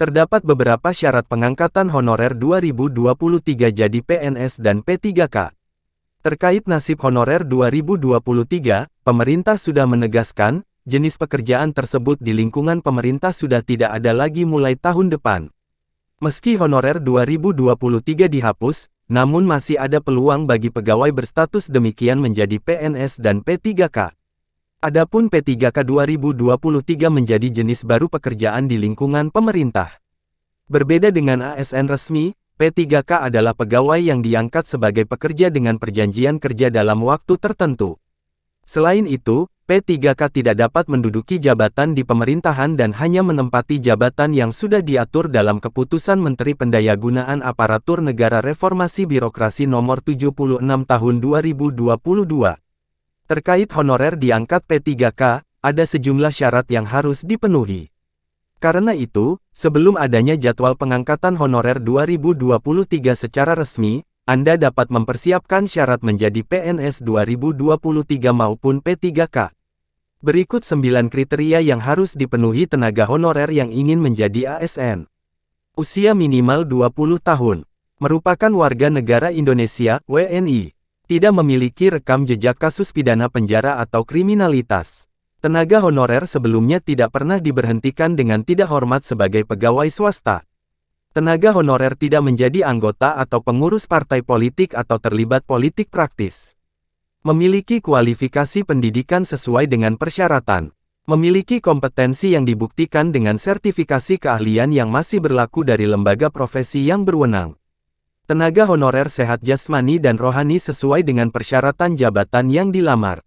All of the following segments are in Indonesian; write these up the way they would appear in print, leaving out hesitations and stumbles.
Terdapat beberapa syarat pengangkatan honorer 2023 jadi PNS dan P3K. Terkait nasib honorer 2023, pemerintah sudah menegaskan, jenis pekerjaan tersebut di lingkungan pemerintah sudah tidak ada lagi mulai tahun depan. Meski honorer 2023 dihapus, namun masih ada peluang bagi pegawai berstatus demikian menjadi PNS dan P3K. Adapun P3K 2023 menjadi jenis baru pekerjaan di lingkungan pemerintah. Berbeda dengan ASN resmi, P3K adalah pegawai yang diangkat sebagai pekerja dengan perjanjian kerja dalam waktu tertentu. Selain itu, P3K tidak dapat menduduki jabatan di pemerintahan dan hanya menempati jabatan yang sudah diatur dalam Keputusan Menteri Pendayagunaan Aparatur Negara Reformasi Birokrasi Nomor 76 Tahun 2022. Terkait honorer diangkat P3K, ada sejumlah syarat yang harus dipenuhi. Karena itu, sebelum adanya jadwal pengangkatan honorer 2023 secara resmi, Anda dapat mempersiapkan syarat menjadi PNS 2023 maupun P3K. Berikut 9 kriteria yang harus dipenuhi tenaga honorer yang ingin menjadi ASN. Usia minimal 20 tahun. Merupakan warga negara Indonesia, WNI. Tidak memiliki rekam jejak kasus pidana penjara atau kriminalitas. Tenaga honorer sebelumnya tidak pernah diberhentikan dengan tidak hormat sebagai pegawai swasta. Tenaga honorer tidak menjadi anggota atau pengurus partai politik atau terlibat politik praktis. Memiliki kualifikasi pendidikan sesuai dengan persyaratan. Memiliki kompetensi yang dibuktikan dengan sertifikasi keahlian yang masih berlaku dari lembaga profesi yang berwenang. Tenaga honorer sehat jasmani dan rohani sesuai dengan persyaratan jabatan yang dilamar.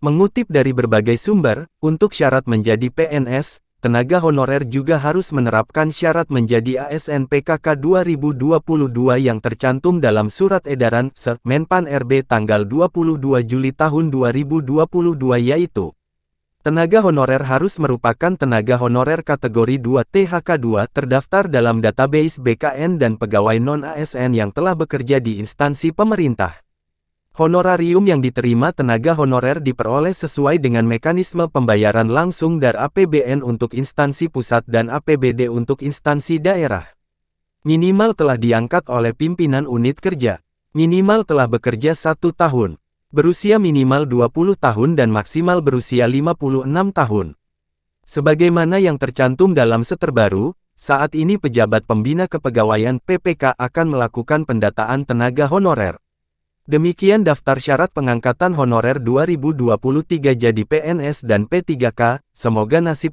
Mengutip dari berbagai sumber, untuk syarat menjadi PNS, tenaga honorer juga harus menerapkan syarat menjadi ASN PKK 2022 yang tercantum dalam Surat Edaran Menpan RB tanggal 22 Juli tahun 2022 yaitu tenaga honorer harus merupakan tenaga honorer kategori 2 THK2 terdaftar dalam database BKN dan pegawai non-ASN yang telah bekerja di instansi pemerintah. Honorarium yang diterima tenaga honorer diperoleh sesuai dengan mekanisme pembayaran langsung dari APBN untuk instansi pusat dan APBD untuk instansi daerah. Minimal telah diangkat oleh pimpinan unit kerja. Minimal telah bekerja 1 tahun. Berusia minimal 20 tahun dan maksimal berusia 56 tahun. Sebagaimana yang tercantum dalam terbaru, saat ini pejabat pembina kepegawaian PPK akan melakukan pendataan tenaga honorer. Demikian daftar syarat pengangkatan honorer 2023 jadi PNS dan P3K, semoga nasib